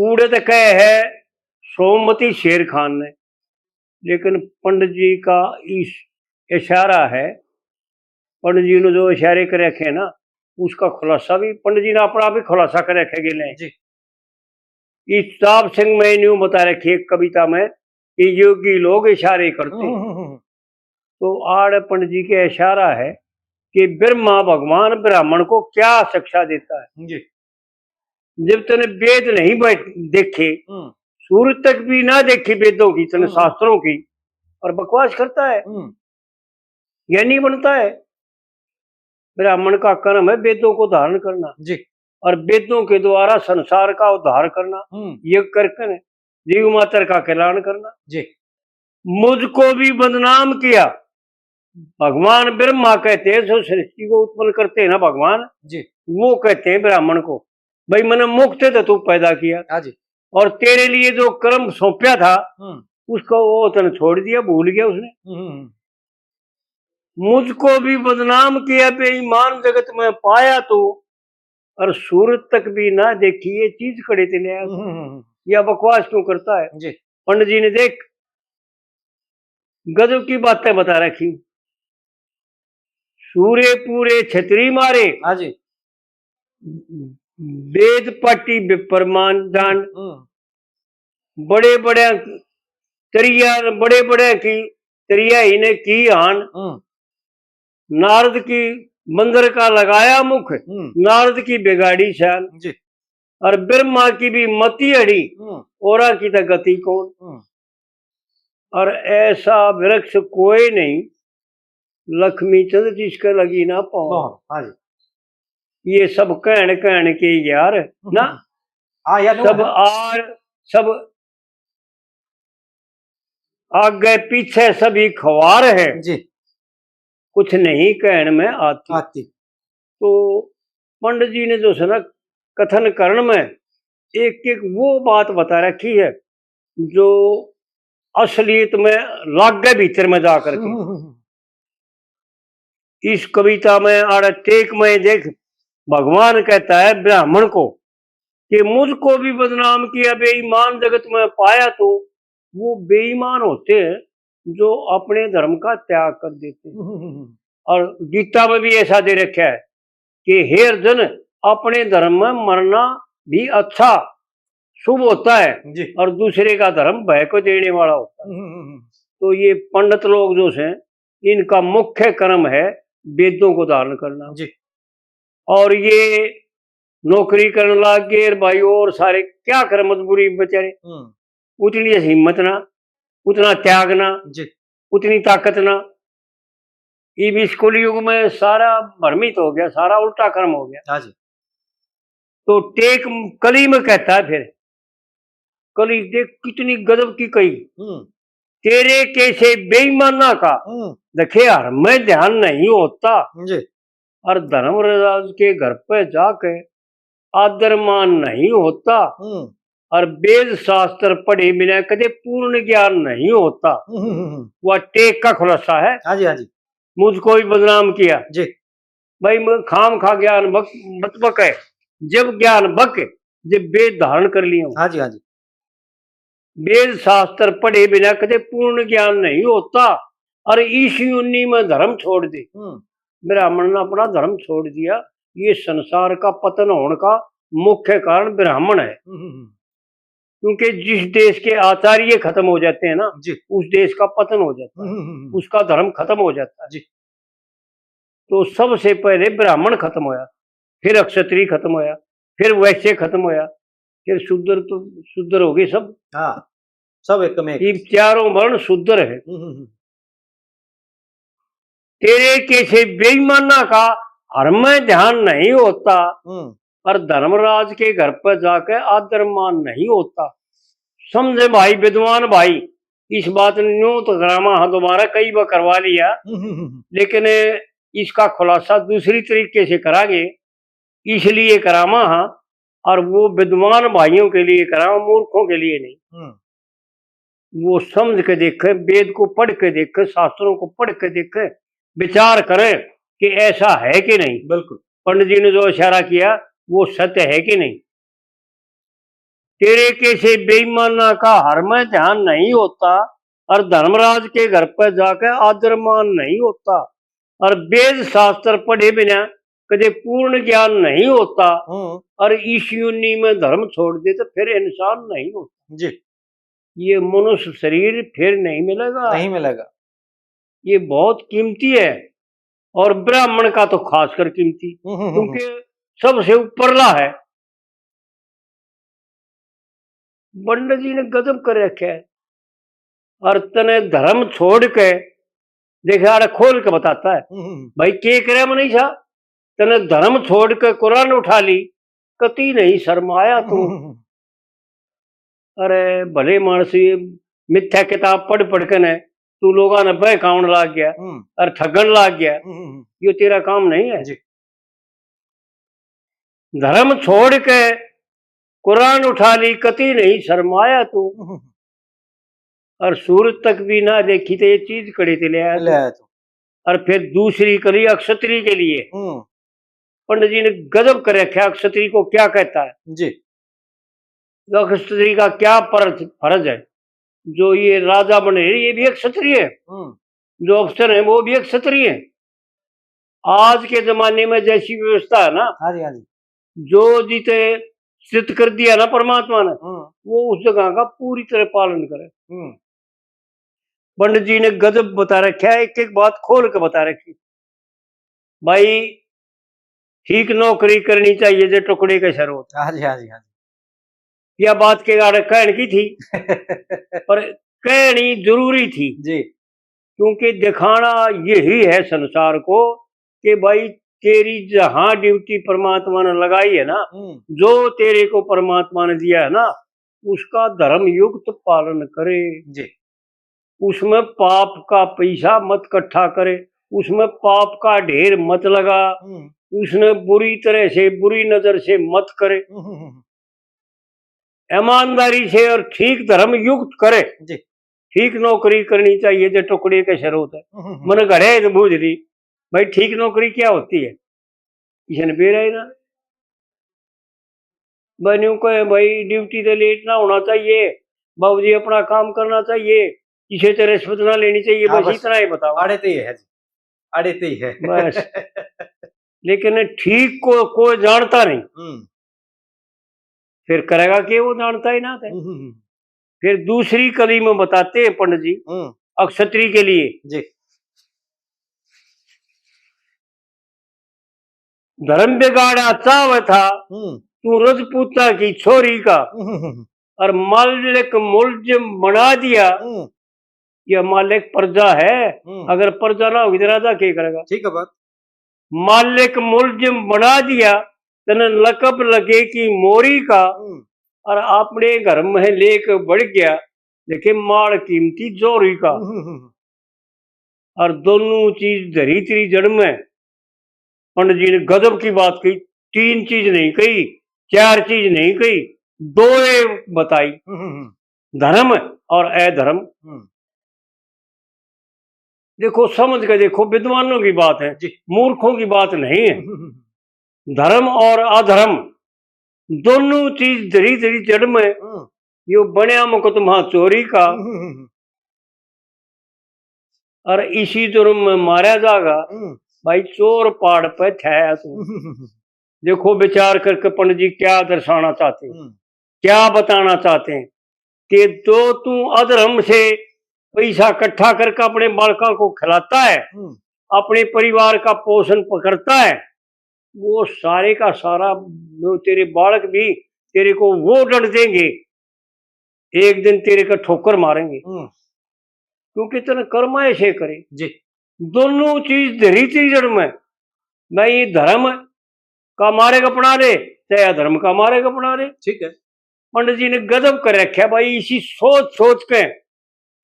उड़द कह है सोमवती शेर खान ने, लेकिन पंडित जी का इस इशारा है, पंडित जी ने जो इशारे कर रखे ना, उसका खुलासा भी पंडित जी ने अपना भी खुलासा कर रखे गिले जी। इस ताप सिंह में न्यू बता रखी एक कविता में कि योगी लोग इशारे करते, तो आड़ पंडित जी के इशारा है कि ब्रह्मा भगवान ब्राह्मण को क्या शिक्षा देता है जी। जब तने वेद नहीं देखे, सूरज तक भी ना देखी वेदों की, तने शास्त्रों की, और बकवास करता है, ज्ञानी बनता है। ब्राह्मण का कर्म है वेदों को धारण करना जी, और वेदों के द्वारा संसार का उद्धार करना, यज्ञ करके जीव मात्र का कल्याण करना जी। मुझको भी बदनाम किया, भगवान ब्रह्मा कहते हैं जो सृष्टि को उत्पन्न करते हैं ना भगवान जी, वो कहते हैं ब्राह्मण को, भाई मैंने मुक्त तो तू पैदा किया जी, और तेरे लिए जो कर्म सौंपया था उसको वो तने छोड़ दिया, भूल गया उसने। मुझको भी बदनाम किया, बेईमान जगत में पाया तो, और सूरत तक भी ना देखी ये चीज खड़े चले आया, या बकवास क्यों करता है जी। पंडित जी ने देख गजब की बातें बता रखी, सूर्य पूरे छतरी मारे हाँ जी, वेद पाटी विप्रमान दान, बड़े बड़े तरिया, बड़े बड़े की तरिया ही ने की हान, नारद की मंदिर का लगाया मुख, नारद की बिगाड़ी शान जी, और ब्रह्मा की भी मती अड़ी, और की तो गति कौन, और ऐसा वृक्ष कोई नहीं, लक्ष्मी चंद जिसके लगी ना पाओ। ये सब कहन के यार ना, सब आर सब आगे पीछे सभी खवार है जी, कुछ नहीं कहने में आती। तो पंडित जी ने जो है ना कथन करण में एक एक वो बात बता रखी है जो असलियत में लाग गए भीतर में जाकर के। इस कविता में आड़ टेक में देख भगवान कहता है ब्राह्मण को कि मुझको भी बदनाम किया, बेईमान जगत में पाया, तो वो बेईमान होते हैं जो अपने धर्म का त्याग कर देते हैं। और गीता में भी ऐसा दे रखा है कि हे अर्जुन, अपने धर्म में मरना भी अच्छा शुभ होता है जी, और दूसरे का धर्म भय को देने वाला होता है। तो ये पंडित लोग जो हैं इनका मुख्य कर्म है वेदों को धारण करना जी, और ये नौकरी करने लग गए भाई, और सारे क्या कर मजबूरी बेचारे, उतनी हिम्मत ना, उतना त्याग ना जी, उतनी ताकत ना। ये स्कूल युग में सारा भ्रमित हो गया, सारा उल्टा कर्म हो गया। हाँ जी। तो टेक कली में कहता है, फिर कली देख कितनी गजब की कही, तेरे कैसे बेईमाना का देखे यार मैं ध्यान नहीं होता जी, और धर्मराज के घर पे जाके आदर मान नहीं होता, और वेद शास्त्र पढ़े बिना कदे पूर्ण ज्ञान नहीं होता। वह टेक का खुलासा है। हाँ जी, हाँ जी। मुझको भी बदनाम किया जी, भाई मैं खाम खा ज्ञान बक बक है, जब ज्ञान बक जब वेद धारण कर लिया। हाँ जी, हाँ जी। वेद शास्त्र पढ़े बिना कदे पूर्ण ज्ञान नहीं होता, और इस योनि में धर्म छोड़ दे। ब्राह्मण ने अपना धर्म छोड़ दिया, ये संसार का पतन होने का मुख्य कारण ब्राह्मण है। क्योंकि जिस देश के आचार्य खत्म हो जाते हैं ना जी, उस देश का पतन हो जाता है, उसका धर्म खत्म हो जाता है जी। तो सबसे पहले ब्राह्मण खत्म होया, फिर क्षत्रिय खत्म होया, फिर वैश्य खत्म होया, फिर शूद्र, तो शूद्र हो गए सब। हाँ, सब एक में ये चारों वर्ण शूद्र है। तेरे कैसे बेईमाना का हर में ध्यान नहीं होता, और धर्मराज के घर पर जाकर आदर मान नहीं होता। समझे भाई विद्वान भाई, इस बात ने न्यू तो करामा दोबारा कई बार करवा लिया, लेकिन इसका खुलासा दूसरी तरीके से करांगे, इसलिए करामा हाँ, और वो विद्वान भाइयों के लिए करामा, मूर्खों के लिए नहीं। वो समझ के देखे, वेद को पढ़ के देखे, शास्त्रों को पढ़ के देखे, विचार करें कि ऐसा है कि नहीं। बिल्कुल पंडित जी ने जो इशारा किया वो सत्य है कि नहीं। तेरे कैसे बेईमाना का हर में ध्यान नहीं होता, और धर्मराज के घर पर जाकर आदर मान नहीं होता, और वेद शास्त्र पढ़े बिना कभी पूर्ण ज्ञान नहीं होता, और इस योनि में धर्म छोड़ दे तो फिर इंसान नहीं होता जी। ये मनुष्य शरीर फिर नहीं मिलेगा, नहीं मिलेगा। ये बहुत कीमती है, और ब्राह्मण का तो खासकर कीमती, क्योंकि सबसे ऊपरला है। पंडित जी ने गजब कर रखा है, और तने धर्म छोड़ के देखा, अरे खोल के बताता है भाई के करे मनीषा, तने धर्म छोड़ के कुरान उठा ली, कति नहीं शर्माया तू। अरे भले मानस ये मिथ्या किताब पढ़ पढ़ के ने तू लोगों ने बहकाउन लाग गया और ठगन लाग गया, ये तेरा काम नहीं है। धर्म छोड़ के कुरान उठा ली, कति नहीं शर्माया तू, और सूरत तक भी ना देखी तो ये चीज कड़ी ते ले आया तू। और फिर दूसरी कली अक्षत्री के लिए पंडित जी ने गजब कर रखा, अक्षत्री को क्या कहता है जी, अक्षत्री का क्या फर्ज है। जो ये राजा बने ये भी एक क्षत्रिय है, जो अफसर है वो भी एक क्षत्रिय है। आज के जमाने में जैसी व्यवस्था है ना, हाँ जी हाँ जी, जो जीते सिद्ध कर दिया ना परमात्मा ने, वो उस जगह का पूरी तरह पालन करे। पंडित जी ने गजब बता रखा है, एक एक बात खोल के बता रखी। भाई ठीक नौकरी करनी चाहिए जो टुकड़े का शर होता। हाँ जी हाँ जी हाँ जी, यह बात के गाड़े कहने की थी पर कहनी जरूरी थी जी, क्योंकि दिखाना यही है संसार को कि भाई तेरी जहां ड्यूटी परमात्मा ने लगाई है ना, जो तेरे को परमात्मा ने दिया है ना, उसका धर्म युक्त पालन करे जी। उसमें पाप का पैसा मत इकट्ठा करे, उसमें पाप का ढेर मत लगा, उसने बुरी तरह से बुरी नजर से मत करे, ईमानदारी से और ठीक धर्म युक्त करे जी। ठीक नौकरी करनी चाहिए जो टुकड़े का शरोत है। मन घड़े तो बूझ ली भाई ठीक नौकरी क्या होती है, इसने बेरा ही ना बनू को भाई ड्यूटी तो लेट ना होना चाहिए, बाबूजी अपना काम करना चाहिए, इसे तो रिश्वत ना लेनी चाहिए, बस इतना ही बताओ। अड़ते ही है जी, अड़ते ही है बस लेकिन ठीक को कोई जानता नहीं, फिर करेगा कि वो जानता ही ना था। फिर दूसरी कली में बताते हैं पंडित जी अक्षत्री के लिए जी, धर्म बिगाड़ा चाव था तू रजपूता की छोरी का, और मालिक मुल्जिम बना दिया। यह मालिक प्रजा है, अगर प्रजा ना होगी तो राजा क्या करेगा। ठीक है बात। मालिक मुल्जिम बना दिया तने लकब लगे कि मोरी का, और अपने घर में लेकर बढ़ गया लेकिन माल कीमती जोरी का। और दोनों चीज धरी तेरी जड़ में। पंडित जी ने गजब की बात कही, तीन चीज नहीं कही, चार चीज नहीं कही, दो बताई, धर्म और अधर्म। देखो समझ के देखो, विद्वानों की बात है, मूर्खों की बात नहीं है। धर्म और अधर्म दोनों चीज धरी धरी जड़ में, यो बनया मुकदमा चोरी का, और इसी जुर्म में मारा जाएगा। भाई चोर पहाड़ पे छाया तू। देखो विचार करके पंडित जी क्या दर्शाना चाहते हैं, क्या बताना चाहते हैं कि तो तू अधर्म से पैसा इकट्ठा करके अपने बालकों को खिलाता है, अपने परिवार का पोषण करता है, वो सारे का सारा तेरे बालक भी तेरे को वो डर देंगे, एक दिन तेरे का ठोकर मारेंगे, क्योंकि तेने कर्म ऐसे करे जी। दोनों चीज धरी थी जड़ में, मैं ये धर्म का मारेगा अपना दे चाहे अधर्म का मारेगा अपना दे। ठीक है। पंडित जी ने गजब कर रखा भाई, इसी सोच सोच के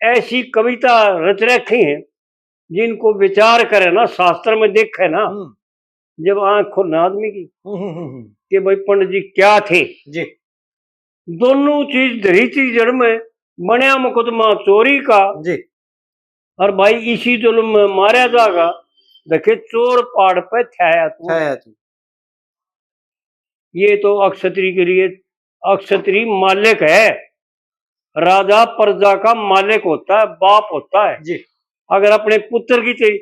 ऐसी कविता रच रखी है जिनको विचार करे ना, शास्त्र में देखे ना, जब आंख खोलना आदमी की कि भाई पंडित जी क्या थे जी। दोनों चीज धरी थी जड़ में, बनया मुकदमा चोरी का जी, और भाई इसी जुल्म में मारा जाएगा। देखे चोर पहाड़ पे छाया तू। ये तो अक्षत्री के लिए अक्षत्री मालिक है। राजा प्रजा का मालिक होता है, बाप होता है। जी अगर अपने पुत्र की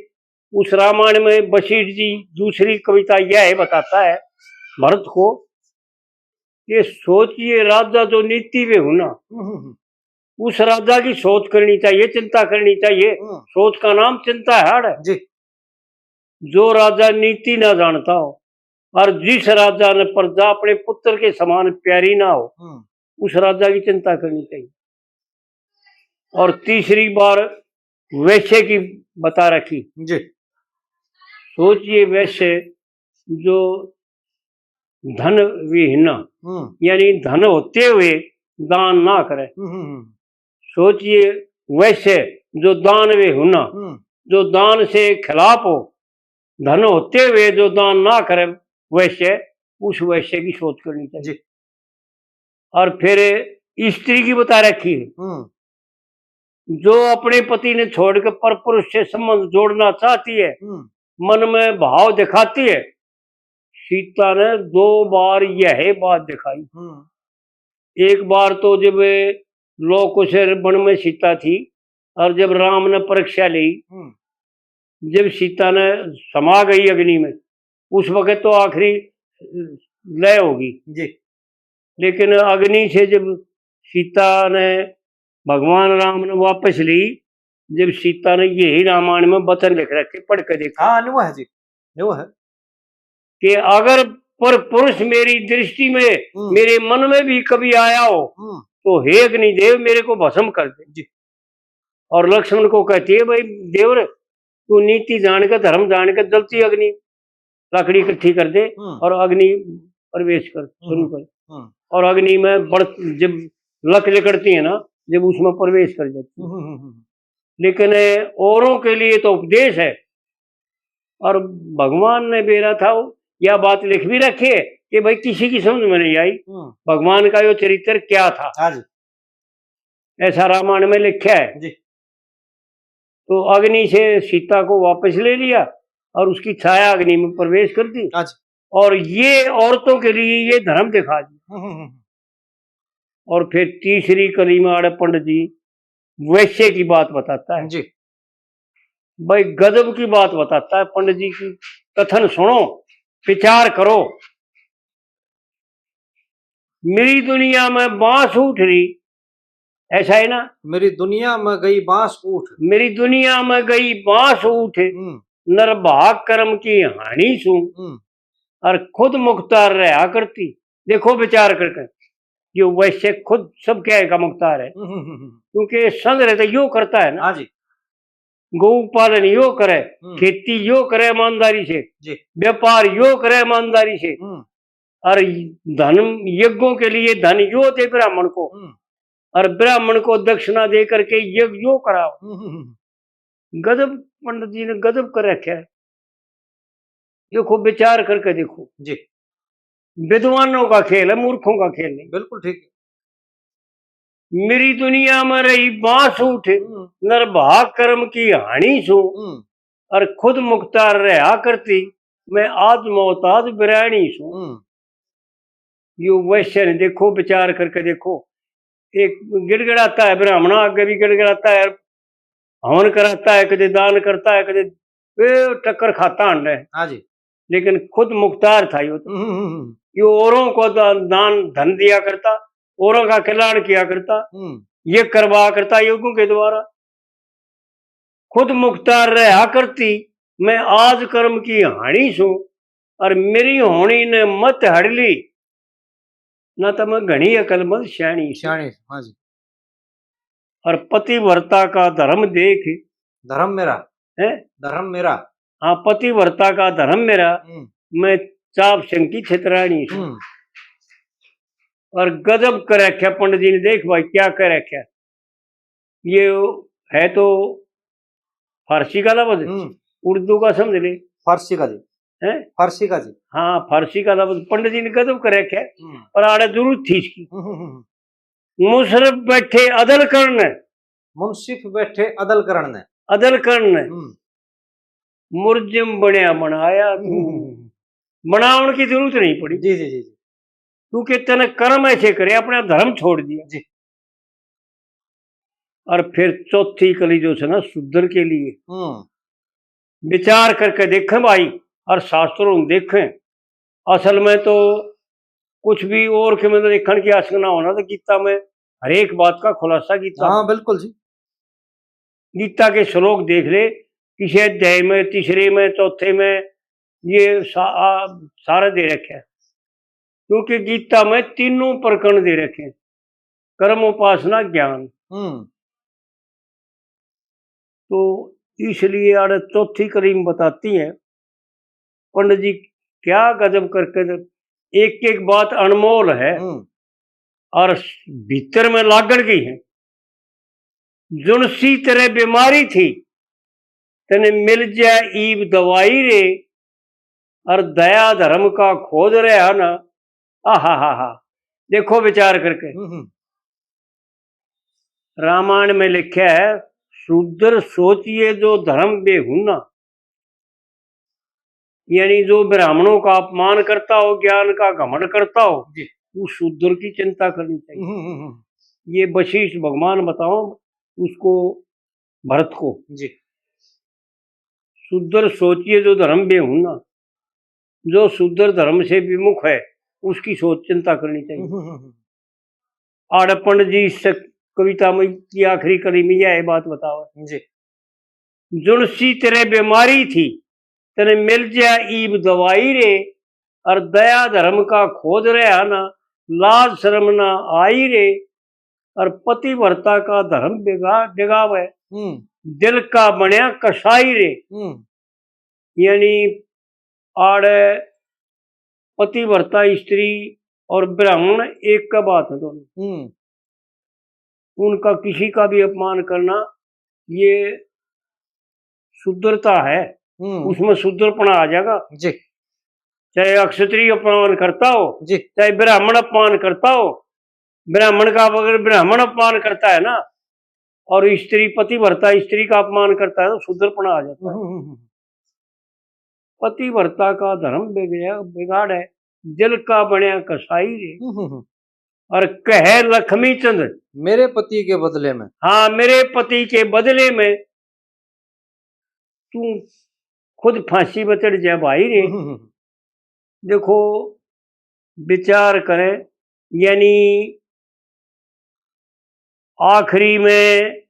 उस रामायण में बशीर जी दूसरी कविता यह बताता है भरत को कि सोचिए राजा जो नीति वे होना, उस राजा की सोच करनी चाहिए, चिंता करनी चाहिए। सोच का नाम चिंता है जी जो राजा नीति ना जानता हो और जिस राजा ने प्रजा अपने पुत्र के समान प्यारी ना हो, उस राजा की चिंता करनी चाहिए। और तीसरी बार वैश्य की बता रखी। जी सोचिए वैश्य जो धन विहीना, यानी धन होते हुए दान ना करे। सोचिए वैश्य जो दान वे होना, जो दान से खिलाफ हो, धन होते हुए जो दान ना करे वैश्य, उस वैश्य की सोच करनी चाहिए। और फिर स्त्री की बता रखी है जो अपने पति ने छोड़कर पर पुरुष से संबंध जोड़ना चाहती है, मन में भाव दिखाती है। सीता ने 2 बार यह बात दिखाई। एक बार तो जब लोकुश वन में सीता थी और जब राम ने परीक्षा ली, जब सीता ने समा गई अग्नि में, उस वक्त तो आखिरी लय होगी जी। लेकिन अग्नि से जब सीता ने भगवान राम ने वापस ली, जब सीता ने यही रामायण में वचन लिख रखे, पढ़ के देखा। हाँ अनुभव है जी, अनुभव है कि अगर पर पुरुष मेरी दृष्टि में मेरे मन में भी कभी आया हो तो हे अग्निदेव मेरे को भस्म कर दे जी। और लक्ष्मण को कहती है भाई देवर तू नीति जान के धर्म जान के जलती अग्नि लकड़ी इकट्ठी कर दे और अग्नि प्रवेश कर शुरू कर। और अग्नि में बढ़ जब लकड़ी करती है ना, जब उसमें प्रवेश कर जाती। लेकिन औरों के लिए तो उपदेश है। और भगवान ने बेरा था यह बात लिख भी रखी है कि भाई किसी की समझ में नहीं आई भगवान का यो चरित्र क्या था, ऐसा रामायण में लिखा है जी। तो अग्नि से सीता को वापस ले लिया और उसकी छाया अग्नि में प्रवेश कर दी। और ये औरतों के लिए ये धर्म दिखा दिया। और फिर तीसरी कली में आड़े पंडित जी वैश्य की बात बताता है जी। भाई गजब की बात बताता है पंडित जी की। कथन सुनो, विचार करो। मेरी दुनिया में बांस उठ रही, ऐसा है ना, मेरी दुनिया में गई बांस उठ, मेरी दुनिया में गई बांस उठ, नरभाग कर्म की हानि सू और खुद मुख्तार रहा करती। देखो विचार करके, ये वैश्य खुद सब क्या का मुख्तार है, क्योंकि संग रहते यो करता है ना जी। गौ पालन यो करे, खेती यो करे ईमानदारी से, व्यापार यो करे ईमानदारी से, और धन यज्ञों के लिए धन यो दे ब्राह्मण को, और ब्राह्मण को दक्षिणा दे करके यज्ञ यो कराओ। गजब पंडित जी ने गजब कर रखा है। देखो विचार करके देखो जी। विद्वानों का खेल है, मूर्खों का खेल नहीं। बिल्कुल ठीक है। मेरी दुनिया में रही बांस उठ, नरभाग कर्म की हानि सू और खुद मुख्तार रहा करती, मैं आज मोहताज बिरानी सू। यो वैश्य ने देखो विचार करके देखो, एक गिड़गिड़ाता है ब्राह्मण, आगे भी गिड़गिड़ाता है, हवन कराता है, कदे दान करता है, कदे टक्कर खाता अंड है। हाँ जी। लेकिन खुद मुख्तार था यो औरों को दान धन दिया करता, औरों का कल्याण किया करता, ये करवा करता योगों के द्वारा। खुद मुख्तार रहा करती, मैं आज कर्म की हानि सू और मेरी होनी ने मत हड़ली, ना तो मैं घनी अकलमंद श्याणी। हाँ जी। और पतिव्रता का धर्म देख, धर्म मेरा है, धर्म मेरा। हाँ, पतिव्रता का धर्म मेरा, मैं चाप सिंह की छितरानी। और गजब कर रखा पंडित जी ने, देख भाई क्या कर रखा। ये है तो फारसी का लफ्ज, उर्दू का समझ ले। फारसी का जी है, फारसी का जी। हाँ फारसी का लफ्ज पंडित जी ने गजब कर रखा, पर आड़े जरूरत थी इसकी। मुशरफ बैठे अदल करने, मुंसिफ बैठे अदल करने, अदल करने मुर्जिम बनया बनाया, बनावन की जरूरत नहीं पड़ी। जी जी जी जी। क्योंकि तेने कर्म ऐसे करे, अपना धर्म छोड़ दिया जी। और फिर चौथी कली जो है ना शूद्र के लिए विचार करके देखें भाई, और शास्त्रों में देखें। असल में तो कुछ भी और के मतलब देखने की आशंका ना होना, तो गीता में हर एक बात का खुलासा गीता। हाँ बिल्कुल जी। गीता के श्लोक देख ले, किसी अध्याय में, तीसरे में, चौथे में ये सारे दे रखे हैं। क्योंकि गीता में तीनों प्रकरण दे रखे हैं, कर्म, उपासना, ज्ञान। तो इसलिए आड़ चौथी कड़ी में बताती हैं पंडित जी क्या गजब करके, एक एक बात अनमोल है और भीतर में लागण गई है। जुनसी तेरे बीमारी थी, तने मिल जाए ईब दवाई रे, और दया धर्म का खोज रहा ना। हा देखो विचार करके। रामायण में लिखा है, शूद्र सोचिए जो धर्म बेहुना, यानी जो ब्राह्मणों का अपमान करता हो, ज्ञान का घमंड करता हो, वो शूद्र की चिंता करनी चाहिए। ये वशिष्ठ भगवान बताओ उसको, भरत को जी। शूद्र सोचिए जो धर्म बेहुना, जो शूद्र धर्म से विमुख है उसकी सोच चिंता करनी चाहिए। आड़ पंडित जी इस कविता में की आखिरी कड़ी में यह बात बताओ जी। जुनसी तेरे बीमारी थी, तेने मिल जा ईब दवाई रे, और दया धर्म का खोज रहा ना, लाज शर्म ना आई रे, और पतिव्रता का धर्म बिगावे, दिल का बनया कसाई रे। यानी आड़ पतिव्रता स्त्री और ब्राह्मण एक का बात है दोनों। उनका किसी का भी अपमान करना ये शुद्धता है, उसमें शुद्धपना आ जाएगा जी। चाहे अक्षत्रिय अपमान करता हो जी, चाहे ब्राह्मण अपमान करता हो, ब्राह्मण का अगर ब्राह्मण अपमान करता है ना, और स्त्री पतिव्रता स्त्री का अपमान करता है, तो शुद्धपना आ जाता है। पतिव्रता का धर्म बिगाड़ है, दिल का बनया कसाई रे, और कहे लक्ष्मी चंद मेरे पति के बदले में। हाँ, मेरे पति के बदले में तू खुद फांसी में चढ़ जाए भाई रे। देखो विचार करें, यानी आखिरी में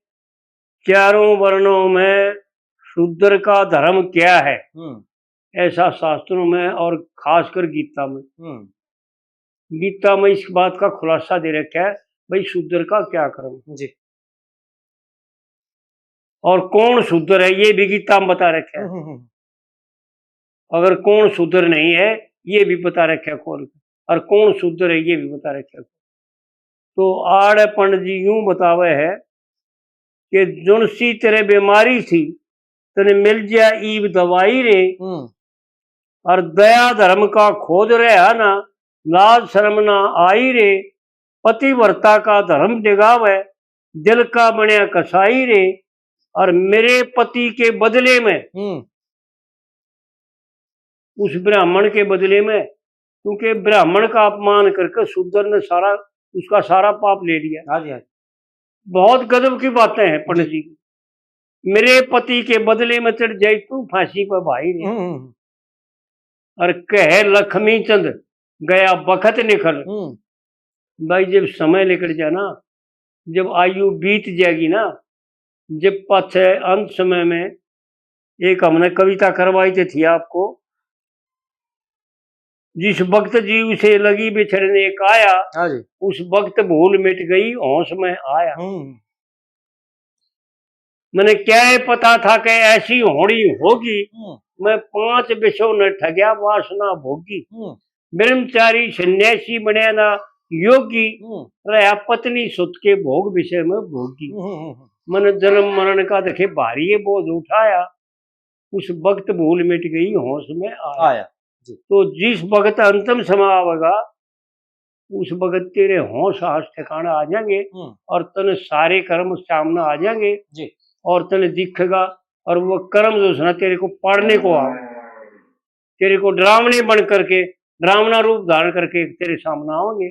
चारों वर्णों में शूद्र का धर्म क्या है, ऐसा शास्त्रों में और खासकर गीता में इस बात का खुलासा दे रखा है भाई, शूद्र का क्या कर्म जी, और कौन शूद्र है ये भी गीता में बता रखा है। अगर कौन शूद्र नहीं है ये भी बता रखा है खोल, और कौन शूद्र है ये भी बता रखा है। तो आड़ पंडित जी यूं बतावे है कि जुनसी तेरे बीमारी थी, तेने मिल जा ईब दवाई रे, और दया धर्म का खोज रहा ना, लाज शर्म ना आई रे, पतिव्रता का धर्म दिगावे, दिल का बनया कसाई रे, और मेरे पति के बदले में, उस ब्राह्मण के बदले में, क्योंकि ब्राह्मण का अपमान करके शूद्र ने उसका सारा पाप ले लिया। हाँ जी। बहुत गजब की बातें हैं पंडित जी। मेरे पति के बदले में चढ़ जाए तू फांसी पर भाई रे, और कहे लक्ष्मी चंद गया बखत निकल। भाई जब समय निकल जाना, जब आयु बीत जाएगी ना, जब पाछे अंत समय में, एक हमने कविता करवाई थी आपको, जिस वक्त जीव से लगी बिछड़ने काया, उस वक्त भूल मिट गई होश में आया। मैंने क्या पता था कि ऐसी होनी होगी, मैं 5 विषयों ने ठगया वासना भोगी, ब्रह्मचारी सन्यासी बने ना योगी, रहा पत्नी सुत के भोग विषय में भोगी। मन जन्म मरण का देखे भारी बोझ उठाया, उस वक्त भूल मिट गई होश में आया। तो जिस वक्त अंतिम समय आवेगा, उस वक्त तेरे होश हाश ठिकाना आ जाएंगे, और तने सारे कर्म सामने आ जाएंगे जी, और तने दिखेगा, और वो कर्म जो है ना तेरे को पढ़ने को आ, तेरे को डरावने बन करके ब्राह्मणा रूप धारण करके तेरे सामने आओगे।